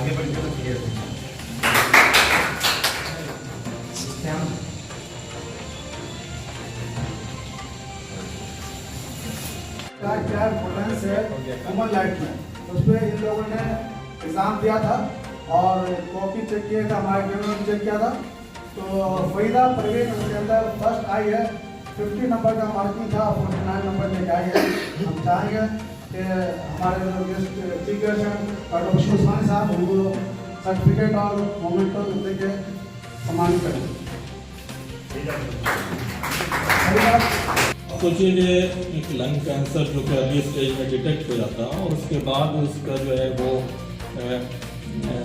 आगे बढ़ के तो क्लियर थे। क्या इम्पोर्टेंस है ह्यूमन लाइफ में, उस पर इन लोगों ने एग्ज़ाम दिया था और कॉपी चेक किया था, हमारे ट्रेनर ने चेक किया था। तो फरीदा परवीन उसके अंदर फर्स्ट आई है, 50 नंबर का मार्किंग था, 49 नंबर लेके आई है। हम चाहेंगे कि हमारे जो गेस्ट स्पीकर हैं डॉक्टर बशीर उस्मानी साहब वो सर्टिफिकेट और मोमेंटो देके सम्मानित करें। सोचिए कि एक लंग कैंसर जो कि अर्ली स्टेज में डिटेक्ट हो जाता है और उसके बाद उसका जो है वो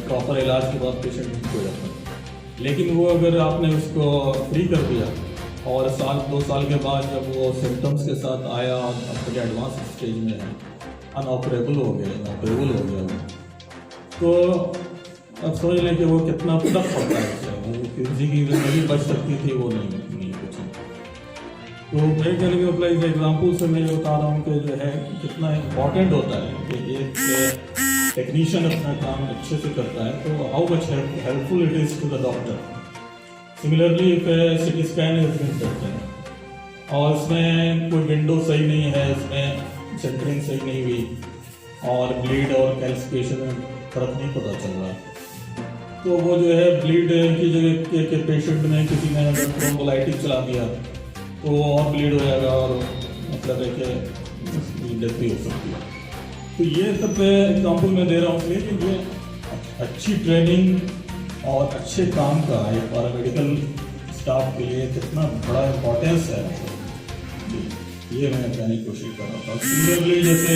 प्रॉपर इलाज के बाद पेशेंट ठीक हो जाता है। लेकिन वो अगर आपने उसको फ्री कर दिया और साल 2 साल के बाद जब वो सिम्टम्स के साथ आया और अपने एडवांस स्टेज में है, अनऑपरेबल हो गया वो, तो अब समझ लें कि वो कितना टफ होता है उससे। वो किसी की ज़िंदगी बच सकती थी, वो नहीं कुछ। तो मेरे कहने का मतलब इस एग्जाम्पल से मैं ये बता रहा हूँ कि जो है कितना इम्पॉर्टेंट होता है कि एक टेक्नीशियन अपना काम अच्छे से करता है तो how much helpful it is to the doctor. Similarly CT scan करते हैं और इसमें कोई विंडो सही नहीं है, इसमें सेंटरिंग सही नहीं हुई और ब्लीड और कैल्सिफिकेशन में फर्क नहीं पता चल रहा, तो वो जो है ब्लीड की जगह के पेशेंट में किसी ने अगर थ्रोम्बोलाइटिस चला दिया तो वो और ब्लीड हो जाएगा और मतलब है कि डेथ भी हो सकती है। तो ये सब एग्जाम्पल मैं दे रहा हूँ इसलिए कि ये अच्छी ट्रेनिंग और अच्छे काम का एक पैरामेडिकल स्टाफ के लिए कितना बड़ा इम्पोर्टेंस है, ये मैं कहने की कोशिश कर रहा था। सिमिलरली जैसे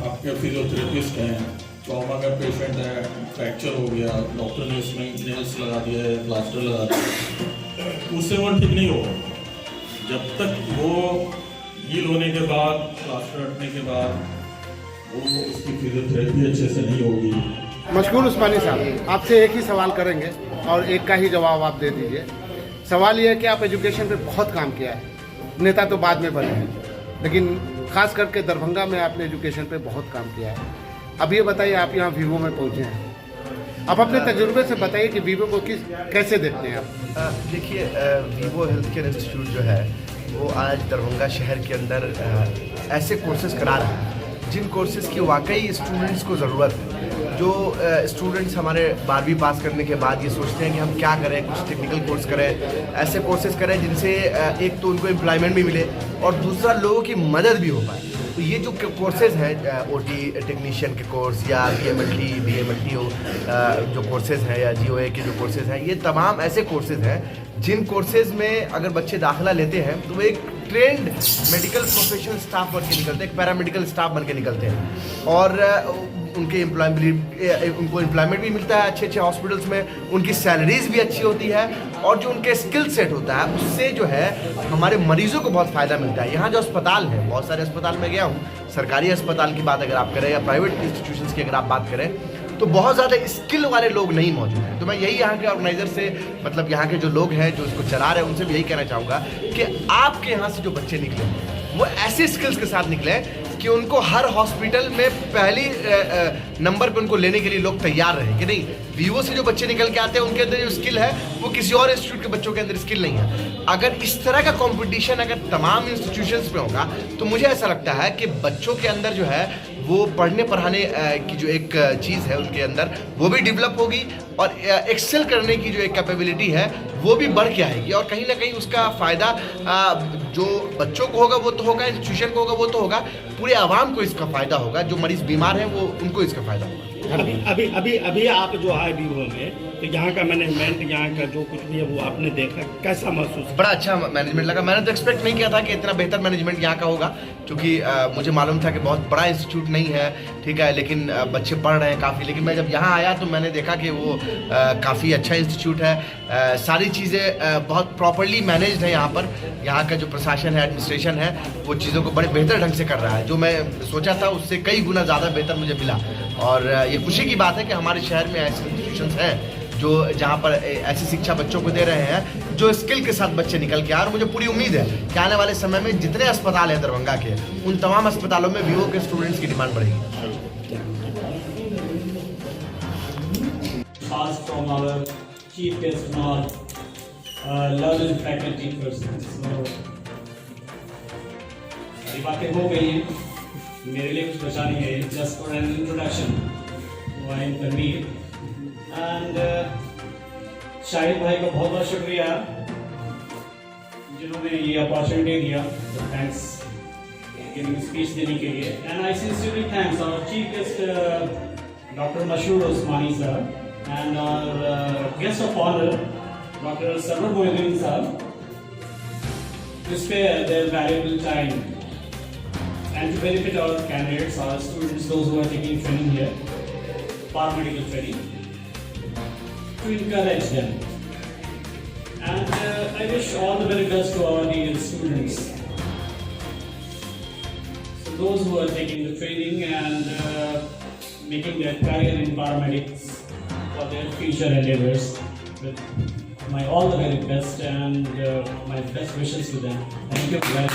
आपके फिजियोथेरेपिस्ट हैं, ट्रॉमा का पेशेंट है, फ्रैक्चर हो गया, डॉक्टर ने उसमें नेल्स लगा दिया है, प्लास्टर लगा दिया, उससे वो ठीक नहीं होगा जब तक वो हील होने के बाद, प्लास्टर हटने के बाद वो उसकी फिजियोथेरेपी अच्छे से नहीं होगी। मशकूर उस्मानी साहब, आपसे एक ही सवाल करेंगे और एक का ही जवाब आप दे दीजिए। सवाल ये है कि आप एजुकेशन पे बहुत काम किया है, नेता तो बाद में बने हैं, लेकिन खास करके दरभंगा में आपने एजुकेशन पे बहुत काम किया है। अब ये बताइए, आप यहाँ वीवो में पहुँचे हैं, आप अपने तजुर्बे से बताइए कि वीवो को कैसे देखते हैं आप? देखिए, वीवो हेल्थ केयर इंस्टीट्यूट जो है वो आज दरभंगा शहर के अंदर ऐसे कोर्सेज करा रहा है जिन कोर्सेज़ की वाकई स्टूडेंट्स को ज़रूरत है। जो स्टूडेंट्स हमारे 12वीं पास करने के बाद ये सोचते हैं कि हम क्या करें, कुछ टेक्निकल कोर्स करें, ऐसे कोर्सेज करें जिनसे एक तो उनको एम्प्लॉयमेंट भी मिले और दूसरा लोगों की मदद भी हो पाए। तो ये जो कोर्सेज हैं, OT टेक्नीशियन के कोर्स या BMLT हो जो कोर्सेज हैं, या GOA के जो कोर्सेज हैं, ये तमाम ऐसे कोर्सेज हैं जिन कोर्सेज में अगर बच्चे दाखिला लेते हैं तो वो एक ट्रेंड मेडिकल प्रोफेशनल स्टाफ बन के निकलते हैं, एक पैरामेडिकल स्टाफ बन के निकलते हैं और उनको एम्प्लॉयमेंट भी मिलता है अच्छे हॉस्पिटल्स में, उनकी सैलरीज भी अच्छी होती है और जो उनके स्किल सेट होता है उससे जो है हमारे मरीजों को बहुत फ़ायदा मिलता है। यहाँ जो अस्पताल है, बहुत सारे अस्पताल में गया हूँ, सरकारी अस्पताल की बात अगर आप करें या प्राइवेट इंस्टीट्यूशंस की अगर आप बात करें तो बहुत ज़्यादा स्किल वाले लोग नहीं मौजूद हैं। तो मैं यही यहाँ के ऑर्गेनाइजर से, मतलब यहाँ के जो लोग हैं जो इसको चला रहे हैं, उनसे भी यही कहना चाहूँगा कि आपके यहाँ से जो बच्चे निकले वो ऐसे स्किल्स के साथ निकले कि उनको हर हॉस्पिटल में पहली नंबर पे उनको लेने के लिए लोग तैयार रहे कि नहीं, वीवो से जो बच्चे निकल के आते हैं उनके अंदर जो स्किल है वो किसी और इंस्टीट्यूट के बच्चों के अंदर स्किल नहीं है। अगर इस तरह का कंपटीशन अगर तमाम इंस्टीट्यूशंस में होगा तो मुझे ऐसा लगता है कि बच्चों के अंदर जो है वो पढ़ने पढ़ाने की जो एक चीज़ है उनके अंदर वो भी डेवलप होगी और एक्सेल करने की जो एक कैपेबिलिटी है वो भी बढ़ के आएगी और कहीं ना कहीं उसका फ़ायदा जो बच्चों को होगा वो तो होगा, इंस्टीट्यूशन को होगा वो तो होगा, पूरे आवाम को इसका फ़ायदा होगा, जो मरीज़ बीमार हैं वो उनको इसका फ़ायदा होगा। अभी आप जो है वीवो में, तो यहाँ का मैनेजमेंट, यहाँ का जो कुछ भी है वो आपने देखा, कैसा महसूस? बड़ा अच्छा मैनेजमेंट लगा। मैंने तो एक्सपेक्ट नहीं किया था कि इतना बेहतर मैनेजमेंट यहाँ का होगा, क्योंकि मुझे मालूम था कि बहुत बड़ा इंस्टीट्यूट नहीं है, ठीक है, लेकिन बच्चे पढ़ रहे हैं काफ़ी। लेकिन मैं जब यहाँ आया तो मैंने देखा कि वो काफ़ी अच्छा इंस्टीट्यूट है, सारी चीज़ें बहुत प्रॉपरली मैनेज्ड है। यहाँ पर यहाँ का जो प्रशासन है, एडमिनिस्ट्रेशन है, वो चीज़ों को बड़े बेहतर ढंग से कर रहा है। जो मैं सोचा था उससे कई गुना ज़्यादा बेहतर मुझे मिला और ये खुशी की बात है कि हमारे शहर में ऐसे इंस्टीट्यूशंस हैं जो जहाँ पर ऐसी शिक्षा बच्चों को दे रहे हैं जो स्किल के साथ बच्चे निकल के आए। और मुझे पूरी उम्मीद है कि आने वाले समय में जितने अस्पताल हैं दरभंगा के, उन तमाम अस्पतालों में वीवो के स्टूडेंट्स की डिमांड बढ़ेगी। asked from our chief guest and all learned faculty persons. So सारी बातें हो गई हैं, मेरे लिए कुछ बचा नहीं है, just for an introduction to I am Tanveer and Shahid भाई का बहुत बहुत शुक्रिया जिन्होंने ये अपॉर्चुनिटी दिया, थैंक्स स्पीच देने के लिए and I sincerely thanks our chief guest doctor Mashhoor Usmani sir and our guest of honour doctor Sarwar Moinuddin साहब to spare their valuable time and to benefit our candidates, our students, those who are taking training here, paramedical training, to encourage them. And I wish all the very best to our dear students. So those who are taking the training and making their career in paramedics for their future endeavors, with my all the very best and my best wishes to them. Thank you very much.